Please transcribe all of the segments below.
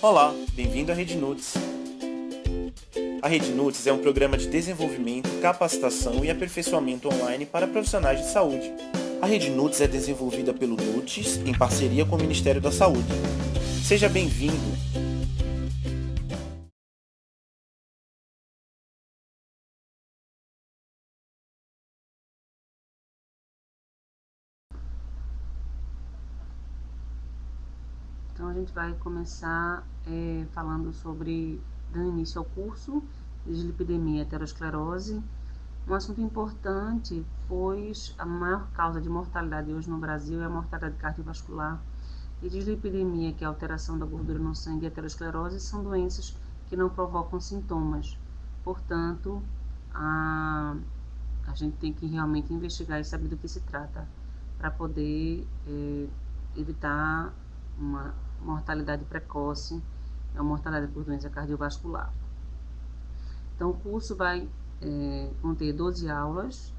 Olá, bem-vindo à Rede Nuts. A Rede Nuts é um programa de desenvolvimento, capacitação e aperfeiçoamento online para profissionais de saúde. A Rede Nuts é desenvolvida pelo Nuts em parceria com o Ministério da Saúde. Seja bem-vindo! Então a gente vai começar falando sobre, dando início ao curso de dislipidemia e aterosclerose, um assunto importante, pois a maior causa de mortalidade hoje no Brasil é a mortalidade cardiovascular. E dislipidemia, que é a alteração da gordura no sangue, e aterosclerose são doenças que não provocam sintomas. Portanto, a gente tem que realmente investigar e saber do que se trata para poder evitar uma mortalidade precoce, é uma mortalidade por doença cardiovascular. Então, o curso vai conter 12 aulas,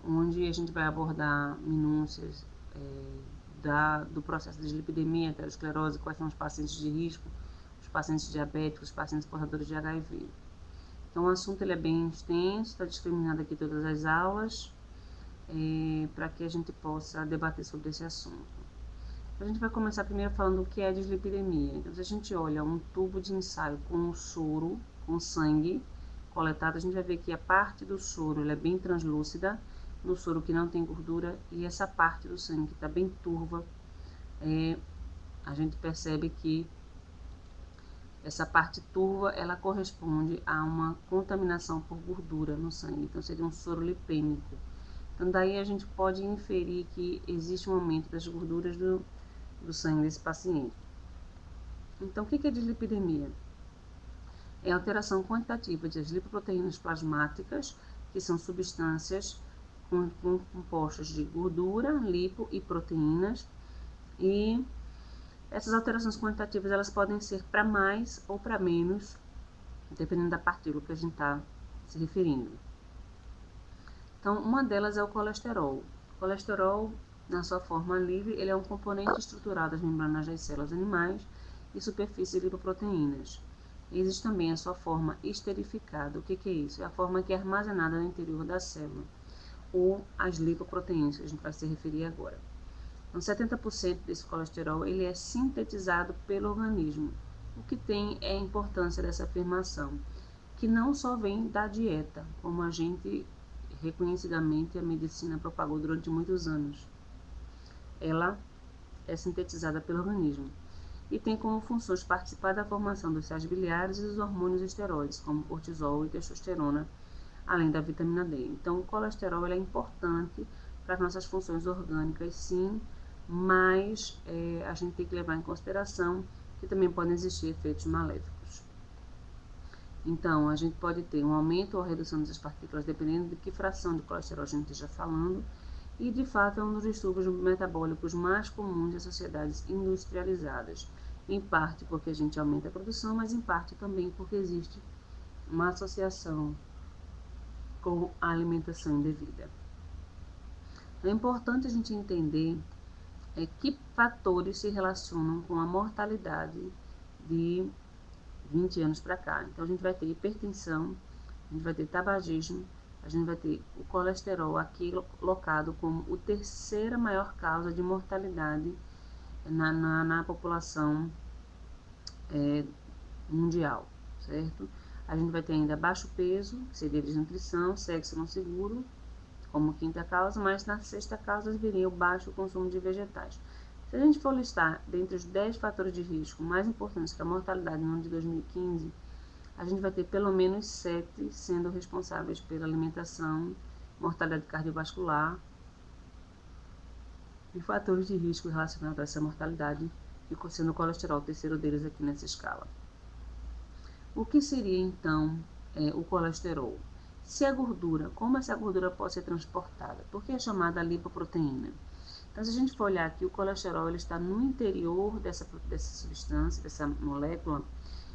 onde a gente vai abordar minúcias do processo de dislipidemia, aterosclerose, quais são os pacientes de risco, os pacientes diabéticos, os pacientes portadores de HIV. Então, o assunto ele é bem extenso, está discriminado aqui todas as aulas, para que a gente possa debater sobre esse assunto. A gente vai começar primeiro falando o que é dislipidemia. Então, se a gente olha um tubo de ensaio com soro, com sangue coletado, a gente vai ver que a parte do soro ela é bem translúcida, no soro que não tem gordura, e essa parte do sangue que está bem turva, a gente percebe que essa parte turva ela corresponde a uma contaminação por gordura no sangue, então seria um soro lipêmico. Então, daí a gente pode inferir que existe um aumento das gorduras do sangue desse paciente. Então, o que é dislipidemia? É a alteração quantitativa das lipoproteínas plasmáticas, que são substâncias compostas de gordura, lipo e proteínas. E essas alterações quantitativas elas podem ser para mais ou para menos, dependendo da partícula que a gente está se referindo. Então, uma delas é o colesterol. O colesterol, na sua forma livre, ele é um componente estrutural das membranas das células animais e superfície de lipoproteínas. Existe também a sua forma esterificada. O que é isso? É a forma que é armazenada no interior da célula, ou as lipoproteínas, que a gente vai se referir agora. Então, 70% desse colesterol ele é sintetizado pelo organismo. O que tem é a importância dessa afirmação, que não só vem da dieta, como a gente reconhecidamente a medicina propagou durante muitos anos. Ela é sintetizada pelo organismo e tem como funções participar da formação dos sais biliares e dos hormônios esteroides, como cortisol e testosterona, além da vitamina D. Então, o colesterol é importante para as nossas funções orgânicas, sim, mas a gente tem que levar em consideração que também podem existir efeitos maléficos. Então, a gente pode ter um aumento ou redução dessas partículas dependendo de que fração de colesterol a gente esteja falando, e de fato é um dos distúrbios metabólicos mais comuns das sociedades industrializadas, em parte porque a gente aumenta a produção, mas em parte também porque existe uma associação com a alimentação indevida. É importante a gente entender que fatores se relacionam com a mortalidade de 20 anos para cá. Então, a gente vai ter hipertensão, a gente vai ter tabagismo, a gente vai ter o colesterol aqui colocado como a terceira maior causa de mortalidade na população mundial, certo? A gente vai ter ainda baixo peso, que seria desnutrição, sexo não seguro, como quinta causa, mas na sexta causa viria o baixo consumo de vegetais. Se a gente for listar dentre os 10 fatores de risco mais importantes para a mortalidade no ano de 2015, a gente vai ter pelo menos 7 sendo responsáveis pela alimentação, mortalidade cardiovascular e fatores de risco relacionados a essa mortalidade, ficou sendo o colesterol o terceiro deles aqui nessa escala. O que seria então o colesterol? Se a gordura, como essa gordura pode ser transportada? Por que é chamada lipoproteína? Então, se a gente for olhar aqui, o colesterol ele está no interior dessa substância, dessa molécula,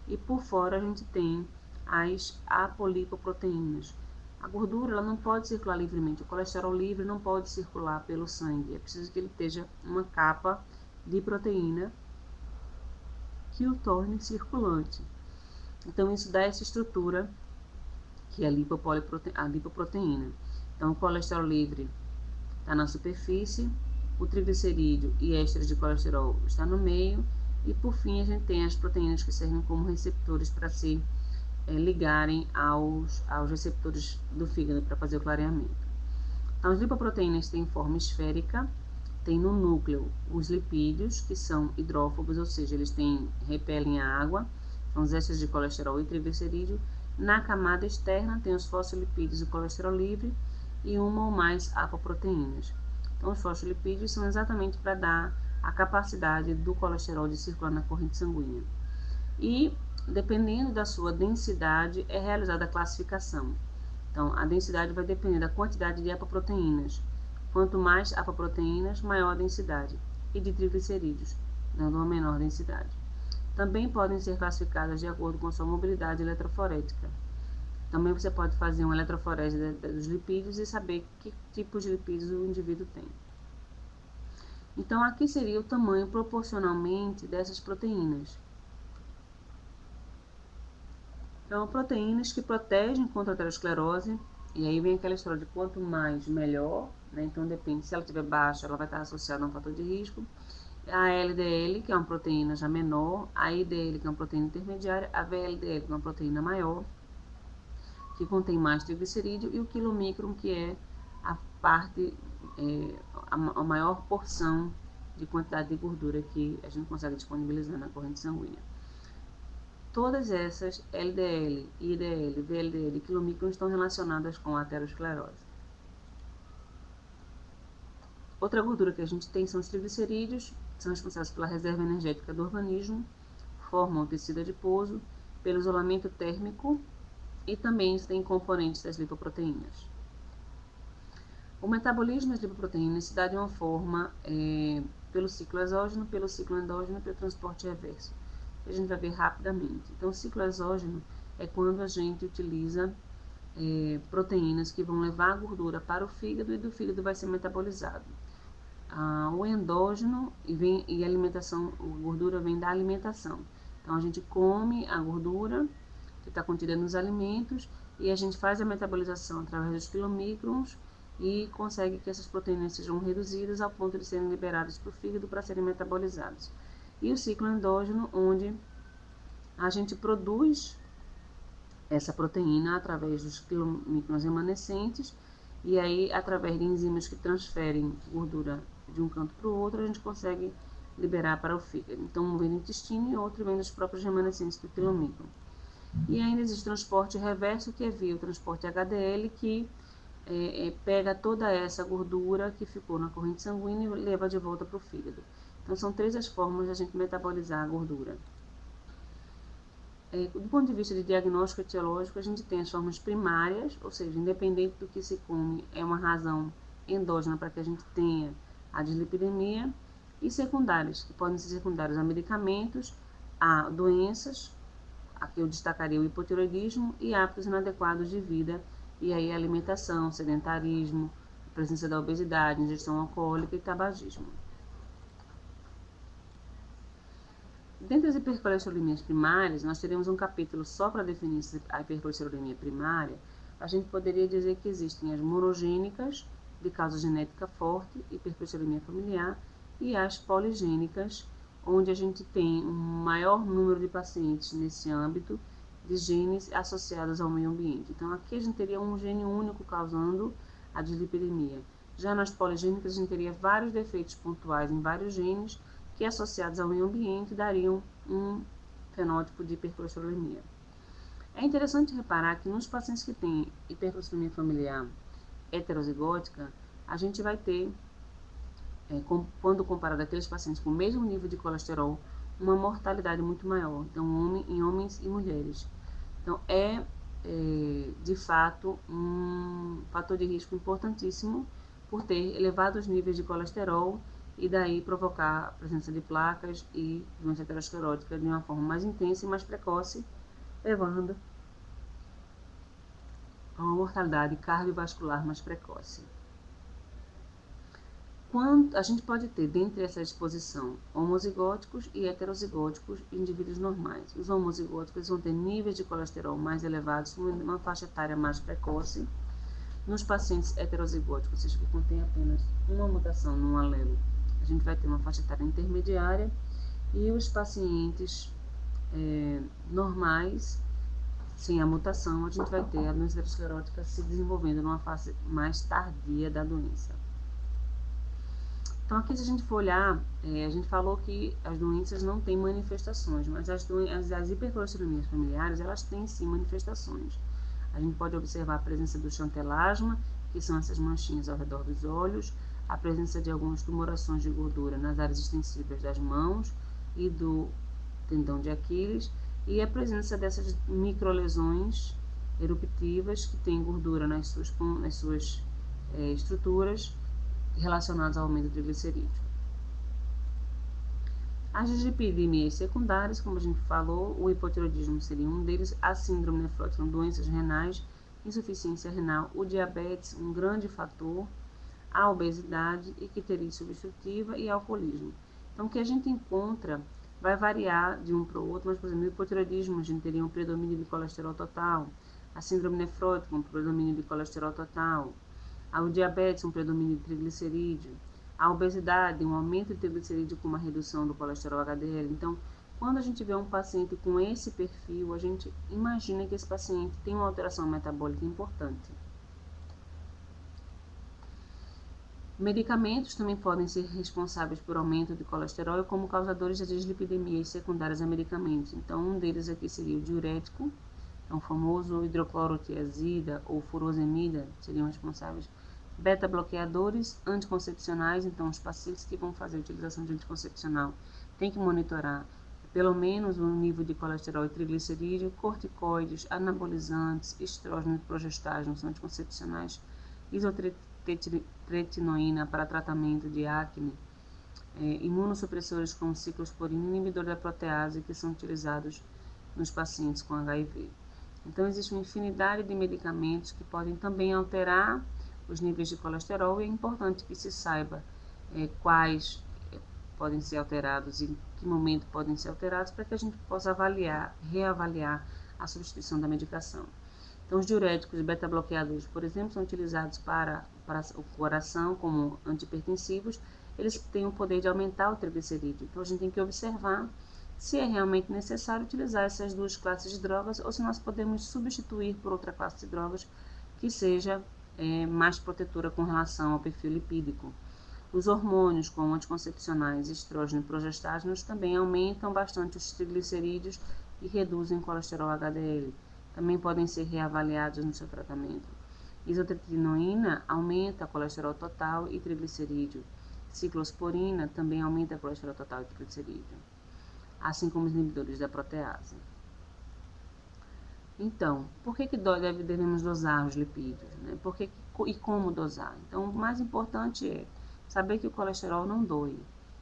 e por fora a gente tem as apolipoproteínas. A gordura ela não pode circular livremente, o colesterol livre não pode circular pelo sangue, é preciso que ele esteja uma capa de proteína que o torne circulante. Então, isso dá essa estrutura que é a lipoproteína. Então, o colesterol livre está na superfície, o triglicerídeo e ésteres de colesterol está no meio, e por fim a gente tem as proteínas que servem como receptores para se ligarem aos receptores do fígado para fazer o clareamento. Então, as lipoproteínas têm forma esférica, tem no núcleo os lipídios, que são hidrófobos, ou seja, eles repelem a água, são os ésteres de colesterol e triglicerídeo. Na camada externa tem os fosfolipídios e o colesterol livre e uma ou mais apoproteínas. Então, os fosfolipídios são exatamente para dar a capacidade do colesterol de circular na corrente sanguínea. E, dependendo da sua densidade, é realizada a classificação. Então, a densidade vai depender da quantidade de apoproteínas. Quanto mais apoproteínas, maior a densidade. E de triglicerídeos, dando uma menor densidade. Também podem ser classificadas de acordo com sua mobilidade eletroforética. Também você pode fazer uma eletroforese dos lipídios e saber que tipos de lipídios o indivíduo tem. Então, aqui seria o tamanho proporcionalmente dessas proteínas. Então, proteínas que protegem contra a aterosclerose, e aí vem aquela história de quanto mais, melhor, né? Então, depende, se ela estiver baixa, ela vai estar associada a um fator de risco. A LDL, que é uma proteína já menor, a IDL, que é uma proteína intermediária, a VLDL, que é uma proteína maior, que contém mais triglicerídeo, e o quilomicron, que é a parte, a maior porção de quantidade de gordura que a gente consegue disponibilizar na corrente sanguínea. Todas essas, LDL, IDL, VLDL e quilomicron, estão relacionadas com a aterosclerose. Outra gordura que a gente tem são os triglicerídeos, são responsáveis pela reserva energética do organismo, formam o tecido adiposo, pelo isolamento térmico e também tem componentes das lipoproteínas. O metabolismo das lipoproteínas se dá de uma forma pelo ciclo exógeno, pelo ciclo endógeno e pelo transporte reverso. A gente vai ver rapidamente. Então, o ciclo exógeno é quando a gente utiliza proteínas que vão levar a gordura para o fígado e do fígado vai ser metabolizado. O endógeno e a alimentação, a gordura vem da alimentação. Então, a gente come a gordura que está contida nos alimentos e a gente faz a metabolização através dos quilomicrons e consegue que essas proteínas sejam reduzidas ao ponto de serem liberadas para o fígado para serem metabolizadas. E o ciclo endógeno, onde a gente produz essa proteína através dos quilomicrons remanescentes e aí, através de enzimas que transferem gordura de um canto para o outro, a gente consegue liberar para o fígado. Então, um vem do intestino e outro vem dos próprios remanescentes do quilomicron. E ainda existe transporte reverso, que é via o transporte HDL, que pega toda essa gordura que ficou na corrente sanguínea e leva de volta para o fígado. Então, são 3 as formas de a gente metabolizar a gordura. Do ponto de vista de diagnóstico etiológico, a gente tem as formas primárias, ou seja, independente do que se come, é uma razão endógena para que a gente tenha a dislipidemia, e secundárias, que podem ser secundárias a medicamentos, a doenças, aqui eu destacaria o hipotireoidismo, e hábitos inadequados de vida, e aí alimentação, sedentarismo, presença da obesidade, ingestão alcoólica e tabagismo. Dentre as hipercolesterolemias primárias, nós teremos um capítulo só para definir a hipercolesterolemia primária. A gente poderia dizer que existem as monogênicas, de causa genética forte, hipercolesterolemia familiar, e as poligênicas, onde a gente tem um maior número de pacientes nesse âmbito de genes associados ao meio ambiente. Então, aqui a gente teria um gene único causando a dislipidemia. Já nas poligênicas, a gente teria vários defeitos pontuais em vários genes que, associados ao meio ambiente, dariam um fenótipo de hipercolesterolemia. É interessante reparar que nos pacientes que têm hipercolesterolemia familiar heterozigótica, a gente vai ter, quando comparado àqueles pacientes com o mesmo nível de colesterol, uma mortalidade muito maior, então em homens e mulheres. Então de fato um fator de risco importantíssimo por ter elevados níveis de colesterol e daí provocar a presença de placas e doença aterosclerótica de uma forma mais intensa e mais precoce, levando a uma mortalidade cardiovascular mais precoce. a gente pode ter, dentre essa exposição, homozigóticos e heterozigóticos indivíduos normais. Os homozigóticos vão ter níveis de colesterol mais elevados, uma faixa etária mais precoce. Nos pacientes heterozigóticos, ou seja, que contém apenas uma mutação num alelo, a gente vai ter uma faixa etária intermediária. E os pacientes normais, sem a mutação, a gente vai ter a doença aterosclerótica se desenvolvendo numa fase mais tardia da doença. Então, aqui, se a gente for olhar, a gente falou que as doenças não têm manifestações, mas as hipercolesterolemias familiares, elas têm sim manifestações. A gente pode observar a presença do chantelasma, que são essas manchinhas ao redor dos olhos, a presença de algumas tumorações de gordura nas áreas extensivas das mãos e do tendão de Aquiles, e a presença dessas microlesões eruptivas que têm gordura nas suas estruturas relacionadas ao aumento do triglicerídeo. As dislipidemias secundárias, como a gente falou, o hipotireoidismo seria um deles, a síndrome nefrótica, doenças renais, insuficiência renal, o diabetes, um grande fator, a obesidade, icterícia obstrutiva e alcoolismo. Então, o que a gente encontra vai variar de um para o outro, mas, por exemplo, no hipotireoidismo a gente teria um predomínio de colesterol total, a síndrome nefrótica, um predomínio de colesterol total, o diabetes, um predomínio de triglicerídeo, a obesidade, um aumento de triglicerídeo com uma redução do colesterol HDL. Então, quando a gente vê um paciente com esse perfil, a gente imagina que esse paciente tem uma alteração metabólica importante. Medicamentos também podem ser responsáveis por aumento de colesterol e como causadores das dislipidemias secundárias a medicamentos. Então, um deles aqui seria o diurético, então, o famoso hidroclorotiazida ou furosemida seriam responsáveis. Beta-bloqueadores, anticoncepcionais, então os pacientes que vão fazer a utilização de anticoncepcional têm que monitorar pelo menos o nível de colesterol e triglicerídeo, corticoides, anabolizantes, estrógeno e progestágeno são anticoncepcionais, isotretinoína para tratamento de acne, imunossupressores como ciclosporina e inibidor da protease que são utilizados nos pacientes com HIV. Então, existe uma infinidade de medicamentos que podem também alterar os níveis de colesterol e é importante que se saiba quais podem ser alterados e em que momento podem ser alterados para que a gente possa reavaliar a substituição da medicação. Então, os diuréticos e beta-bloqueadores, por exemplo, são utilizados para o coração como antihipertensivos. Eles têm o poder de aumentar o triglicerídeo. Então, a gente tem que observar se é realmente necessário utilizar essas duas classes de drogas ou se nós podemos substituir por outra classe de drogas que seja mais protetora com relação ao perfil lipídico. Os hormônios, como anticoncepcionais, estrógeno e progestágenos, também aumentam bastante os triglicerídeos e reduzem o colesterol HDL. Também podem ser reavaliados no seu tratamento. Isotretinoína aumenta o colesterol total e triglicerídeo. Ciclosporina também aumenta o colesterol total e triglicerídeo, assim como os inibidores da protease. Então, por que devemos dosar os lipídios? Né? E como dosar? Então, o mais importante é saber que o colesterol não dói.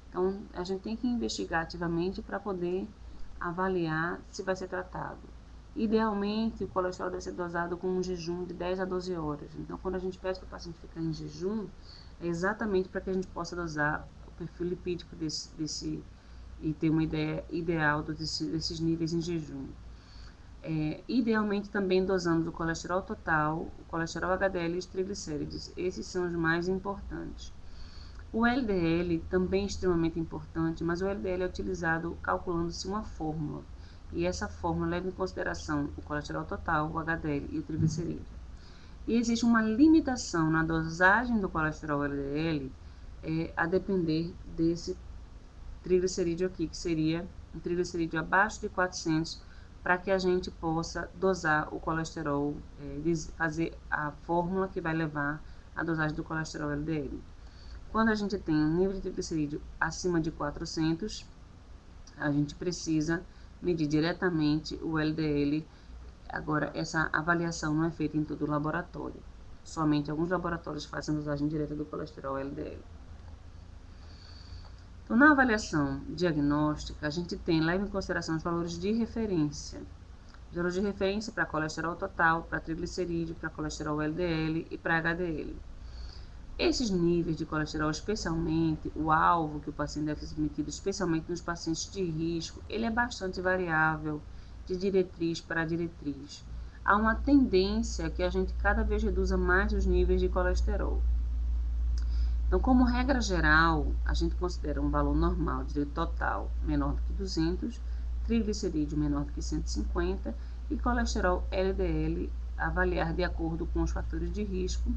Então, a gente tem que investigar ativamente para poder avaliar se vai ser tratado. Idealmente, o colesterol deve ser dosado com um jejum de 10 a 12 horas. Então, quando a gente pede para o paciente ficar em jejum, é exatamente para que a gente possa dosar o perfil lipídico e ter uma ideia ideal desses níveis em jejum. Idealmente também dosamos o colesterol total, o colesterol HDL e os triglicéridos. Esses são os mais importantes. O LDL também é extremamente importante, mas o LDL é utilizado calculando-se uma fórmula. E essa fórmula leva em consideração o colesterol total, o HDL e o triglicerídeo. E existe uma limitação na dosagem do colesterol LDL a depender desse triglicerídeo aqui, que seria um triglicerídeo abaixo de 400, para que a gente possa dosar o colesterol, fazer a fórmula que vai levar à dosagem do colesterol LDL. Quando a gente tem um nível de triglicerídeo acima de 400, a gente precisa medir diretamente o LDL. Agora, essa avaliação não é feita em todo o laboratório. Somente alguns laboratórios fazem a dosagem direta do colesterol LDL. Então, na avaliação diagnóstica, a gente leva em consideração os valores de referência. Os valores de referência para colesterol total, para triglicerídeo, para colesterol LDL e para HDL. Esses níveis de colesterol, especialmente o alvo que o paciente deve ser submetido, especialmente nos pacientes de risco, ele é bastante variável de diretriz para diretriz. Há uma tendência que a gente cada vez reduza mais os níveis de colesterol. Então, como regra geral, a gente considera um valor normal de total menor do que 200, triglicerídeo menor do que 150 e colesterol LDL avaliar de acordo com os fatores de risco,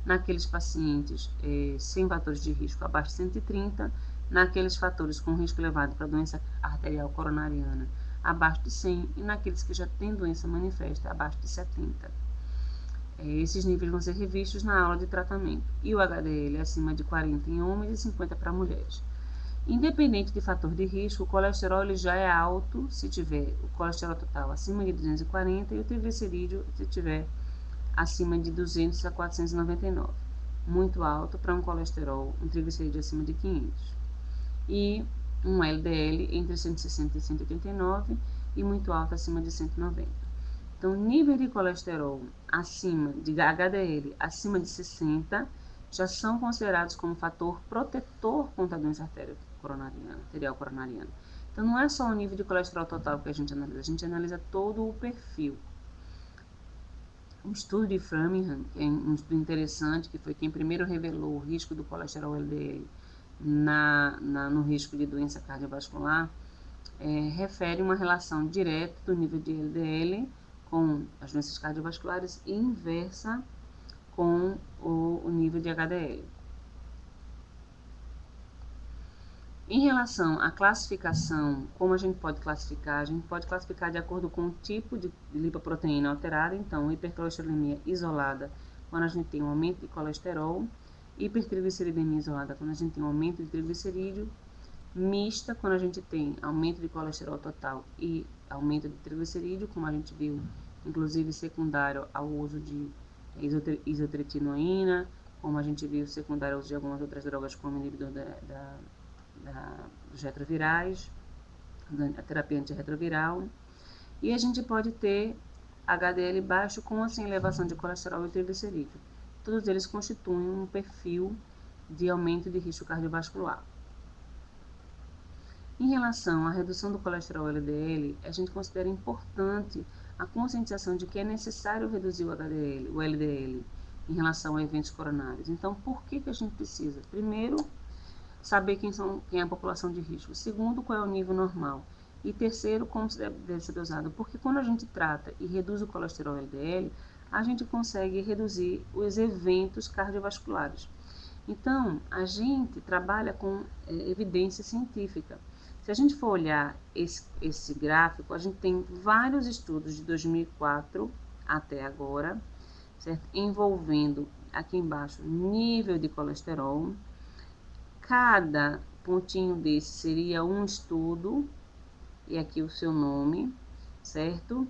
naqueles pacientes sem fatores de risco abaixo de 130, naqueles fatores com risco elevado para doença arterial coronariana abaixo de 100 e naqueles que já têm doença manifesta abaixo de 70. Esses níveis vão ser revistos na aula de tratamento. E o HDL acima de 40 em homens e 50 para mulheres. Independente de fator de risco, o colesterol ele já é alto se tiver o colesterol total acima de 240 e o triglicerídeo se tiver acima de 200 a 499. Muito alto para um colesterol, um triglicerídeo acima de 500. E um LDL entre 160 e 189 e muito alto acima de 190. Então, nível de colesterol acima de HDL acima de 60 já são considerados como fator protetor contra a doença arterial coronariana. Então, não é só o nível de colesterol total que a gente analisa todo o perfil. Um estudo de Framingham, que é um estudo interessante, que foi quem primeiro revelou o risco do colesterol LDL no risco de doença cardiovascular, refere uma relação direta do nível de LDL com as doenças cardiovasculares e inversa com o nível de HDL. Em relação à classificação, como a gente pode classificar? A gente pode classificar de acordo com o tipo de lipoproteína alterada, então hipercolesterolemia isolada, quando a gente tem um aumento de colesterol, hipertrigliceridemia isolada, quando a gente tem um aumento de triglicerídeo, mista, quando a gente tem aumento de colesterol total e aumento de triglicerídeo, como a gente viu, inclusive secundário ao uso de isotretinoína, como a gente viu secundário ao uso de algumas outras drogas como inibidor dos retrovirais, a terapia antirretroviral. E a gente pode ter HDL baixo com ou sem elevação de colesterol e triglicerídeo. Todos eles constituem um perfil de aumento de risco cardiovascular. Em relação à redução do colesterol LDL, a gente considera importante a conscientização de que é necessário reduzir o LDL em relação a eventos coronários. Então, por que a gente precisa? Primeiro, saber quem é a população de risco. Segundo, qual é o nível normal. E terceiro, como deve ser dosado. Porque quando a gente trata e reduz o colesterol LDL, a gente consegue reduzir os eventos cardiovasculares. Então, a gente trabalha com evidência científica. Se a gente for olhar esse gráfico, a gente tem vários estudos de 2004 até agora, certo? Envolvendo aqui embaixo nível de colesterol. Cada pontinho desse seria um estudo, e aqui o seu nome, certo?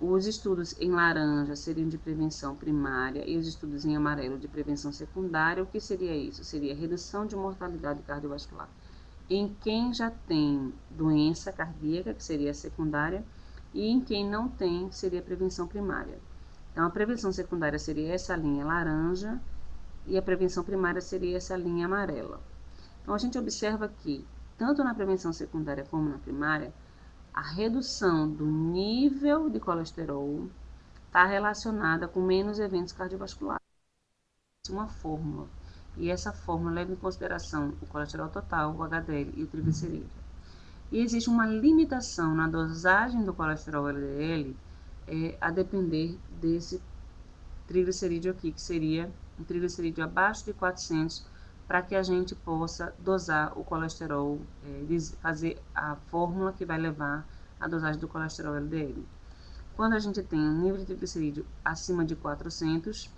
Os estudos em laranja seriam de prevenção primária e os estudos em amarelo de prevenção secundária. O que seria isso? Seria redução de mortalidade cardiovascular em quem já tem doença cardíaca, que seria a secundária, e em quem não tem, que seria a prevenção primária. Então, a prevenção secundária seria essa linha laranja e a prevenção primária seria essa linha amarela. Então, a gente observa que, tanto na prevenção secundária como na primária, a redução do nível de colesterol está relacionada com menos eventos cardiovasculares. Uma fórmula. E essa fórmula leva em consideração o colesterol total, o HDL e o triglicerídeo. E existe uma limitação na dosagem do colesterol LDL a depender desse triglicerídeo aqui, que seria um triglicerídeo abaixo de 400, para que a gente possa dosar o colesterol, fazer a fórmula que vai levar a dosagem do colesterol LDL. Quando a gente tem um nível de triglicerídeo acima de 400,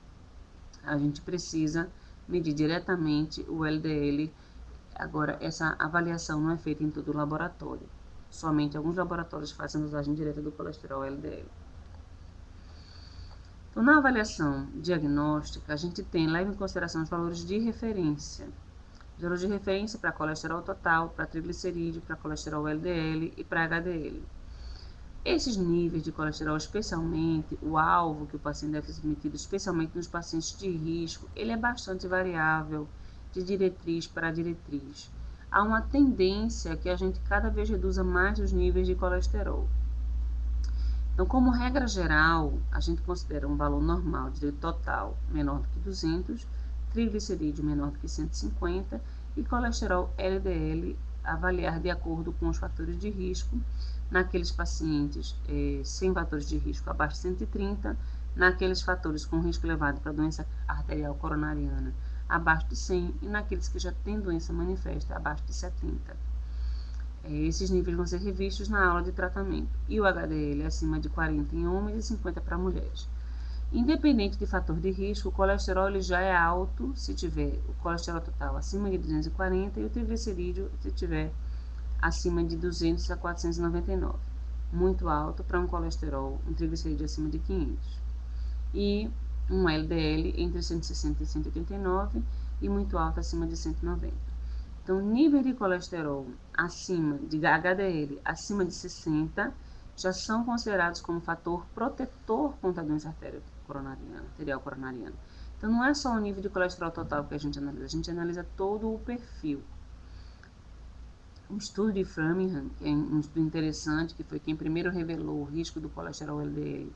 a gente precisa medir diretamente o LDL. Agora, essa avaliação não é feita em todo o laboratório. Somente alguns laboratórios fazem a dosagem direta do colesterol LDL. Então, na avaliação diagnóstica, a gente leva em consideração os valores de referência. Os valores de referência para colesterol total, para triglicerídeo, para colesterol LDL e para HDL. Esses níveis de colesterol, especialmente o alvo que o paciente deve ser submetido, especialmente nos pacientes de risco, ele é bastante variável de diretriz para diretriz. Há uma tendência que a gente cada vez reduza mais os níveis de colesterol. Então, como regra geral, a gente considera um valor normal de total menor do que 200, triglicerídeo menor do que 150 e colesterol LDL avaliar de acordo com os fatores de risco naqueles pacientes sem fatores de risco abaixo de 130, naqueles fatores com risco elevado para doença arterial coronariana abaixo de 100 e naqueles que já têm doença manifesta abaixo de 70. Esses níveis vão ser revistos na aula de tratamento. E o HDL é acima de 40 em homens e 50 para mulheres. Independente de fator de risco, o colesterol ele já é alto se tiver o colesterol total acima de 240 e o triglicerídeo se tiver acima de 200 a 499. Muito alto para um colesterol, um triglicerídeo acima de 500. E um LDL entre 160 e 189 e muito alto acima de 190. Então, nível de colesterol acima de HDL acima de 60 já são considerados como fator protetor contra a doença arterial coronariana. Então, não é só o nível de colesterol total que a gente analisa todo o perfil. Um estudo de Framingham, que é um estudo interessante, que foi quem primeiro revelou o risco do colesterol LDL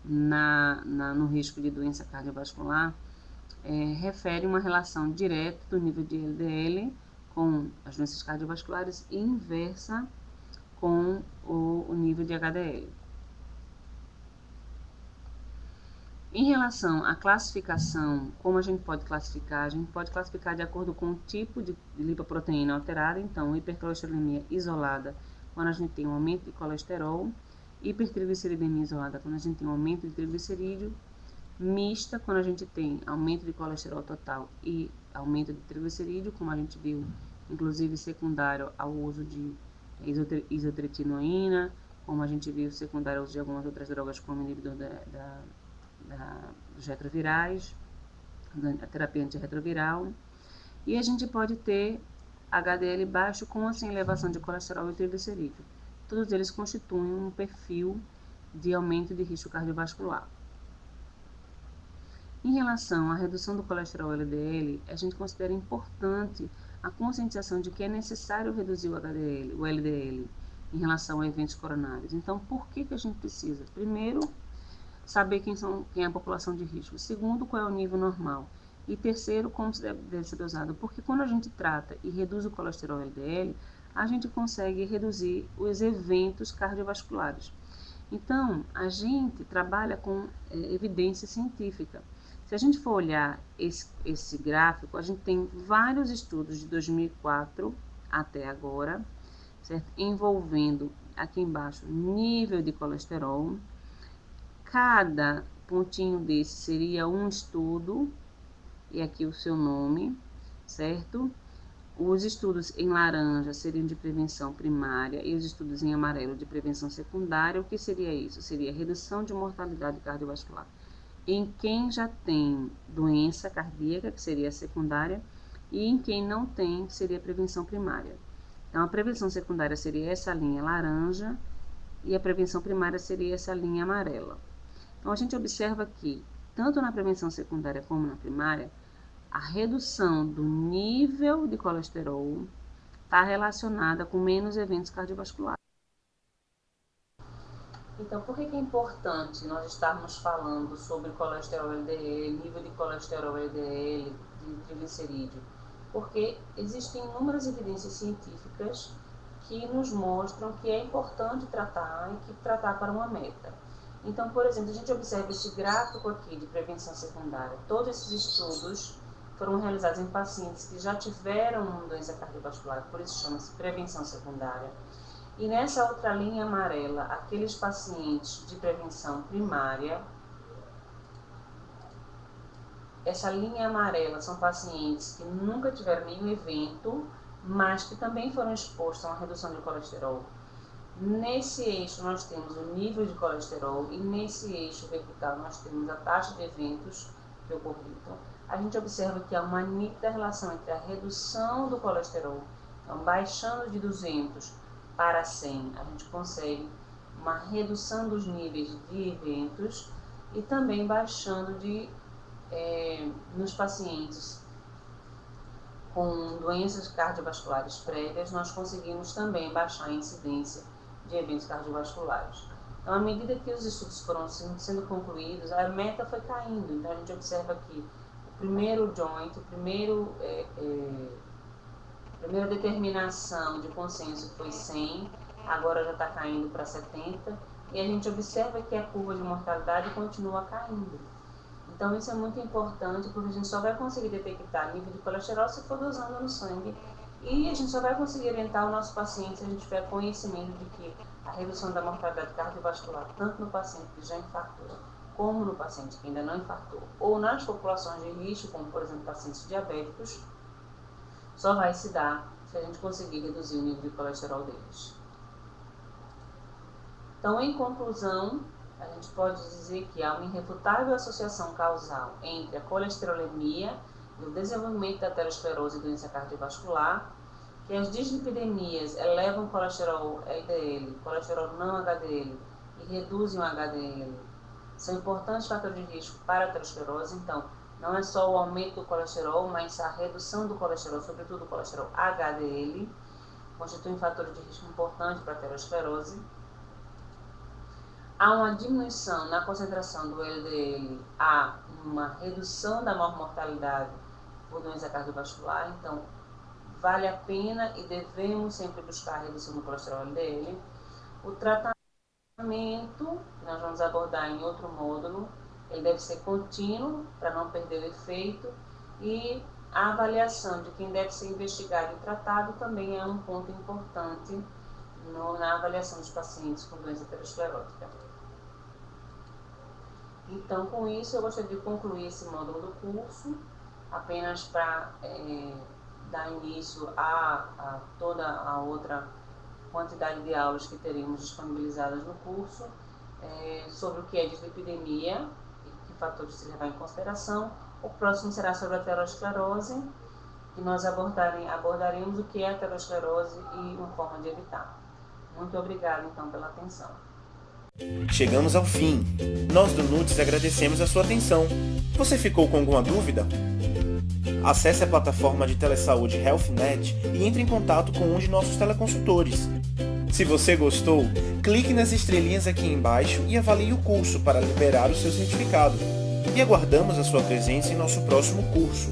no risco de doença cardiovascular, refere uma relação direta do nível de LDL com as doenças cardiovasculares e inversa com o nível de HDL. Em relação à classificação, como a gente pode classificar? A gente pode classificar de acordo com o tipo de lipoproteína alterada, então hipercolesterolemia isolada, quando a gente tem um aumento de colesterol, hipertrigliceridemia isolada, quando a gente tem um aumento de triglicerídeo, mista, quando a gente tem aumento de colesterol total e aumento de triglicerídeo, como a gente viu, inclusive secundário ao uso de isotretinoína, como a gente viu secundário ao uso de algumas outras drogas como inibidor dos retrovirais, a terapia antirretroviral. E a gente pode ter HDL baixo com ou sem elevação de colesterol e triglicerídeo. Todos eles constituem um perfil de aumento de risco cardiovascular. Em relação à redução do colesterol LDL, a gente considera importante a conscientização de que é necessário reduzir o LDL em relação a eventos coronários. Então, por que a gente precisa? Primeiro, saber quem é a população de risco. Segundo, qual é o nível normal. E terceiro, como deve ser dosado. Porque quando a gente trata e reduz o colesterol LDL, a gente consegue reduzir os eventos cardiovasculares. Então, a gente trabalha com evidência científica. Se a gente for olhar esse gráfico, a gente tem vários estudos de 2004 até agora, certo? Envolvendo aqui embaixo nível de colesterol. Cada pontinho desse seria um estudo, e aqui o seu nome, certo? Os estudos em laranja seriam de prevenção primária e os estudos em amarelo de prevenção secundária. O que seria isso? Seria redução de mortalidade cardiovascular em quem já tem doença cardíaca, que seria a secundária, e em quem não tem, que seria a prevenção primária. Então, a prevenção secundária seria essa linha laranja e a prevenção primária seria essa linha amarela. Então, a gente observa que, tanto na prevenção secundária como na primária, a redução do nível de colesterol está relacionada com menos eventos cardiovasculares. Então, por que é importante nós estarmos falando sobre colesterol LDL, nível de colesterol LDL, de triglicerídeo? Porque existem inúmeras evidências científicas que nos mostram que é importante tratar e que tratar para uma meta. Então, por exemplo, a gente observa este gráfico aqui de prevenção secundária. Todos esses estudos foram realizados em pacientes que já tiveram uma doença cardiovascular, por isso chama-se prevenção secundária. E nessa outra linha amarela, aqueles pacientes de prevenção primária, essa linha amarela são pacientes que nunca tiveram nenhum evento, mas que também foram expostos a uma redução de colesterol. Nesse eixo nós temos o nível de colesterol e nesse eixo vertical nós temos a taxa de eventos que ocorreram. Então, a gente observa que há uma nítida relação entre a redução do colesterol, então baixando de 200 para 100, a gente consegue uma redução dos níveis de eventos e também baixando nos pacientes com doenças cardiovasculares prévias, nós conseguimos também baixar a incidência de eventos cardiovasculares. Então, à medida que os estudos foram sendo concluídos, a meta foi caindo. Então, a gente observa que o primeiro joint, primeira determinação de consenso foi 100, agora já está caindo para 70, e a gente observa que a curva de mortalidade continua caindo. Então, isso é muito importante, porque a gente só vai conseguir detectar nível de colesterol se for dosando no sangue, e a gente só vai conseguir orientar o nosso paciente se a gente tiver conhecimento de que a redução da mortalidade cardiovascular, tanto no paciente que já infartou, como no paciente que ainda não infartou, ou nas populações de risco, como por exemplo pacientes diabéticos, só vai se dar se a gente conseguir reduzir o nível de colesterol deles. Então, em conclusão, a gente pode dizer que há uma irrefutável associação causal entre a colesterolemia e o desenvolvimento da aterosclerose e doença cardiovascular, que as dislipidemias elevam colesterol LDL, colesterol não HDL e reduzem o HDL. São importantes fatores de risco para a aterosclerose, então, não é só o aumento do colesterol, mas a redução do colesterol, sobretudo o colesterol HDL, constitui um fator de risco importante para a aterosclerose. Há uma diminuição na concentração do LDL, há uma redução da mortalidade por doença cardiovascular, então vale a pena e devemos sempre buscar a redução do colesterol LDL. O tratamento, que nós vamos abordar em outro módulo, ele deve ser contínuo para não perder o efeito, e a avaliação de quem deve ser investigado e tratado também é um ponto importante na avaliação dos pacientes com doença aterosclerótica. Então, com isso, eu gostaria de concluir esse módulo do curso, apenas para dar início a toda a outra quantidade de aulas que teremos disponibilizadas no curso, sobre o que é dislipidemia e que fatores se levar em consideração. O próximo será sobre a aterosclerose, que nós abordaremos o que é a aterosclerose e uma forma de evitar. Muito obrigada, então, pela atenção. Chegamos ao fim. Nós do NUTS agradecemos a sua atenção. Você ficou com alguma dúvida? Acesse a plataforma de telesaúde HealthNet e entre em contato com um de nossos teleconsultores. Se você gostou, clique nas estrelinhas aqui embaixo e avalie o curso para liberar o seu certificado. E aguardamos a sua presença em nosso próximo curso.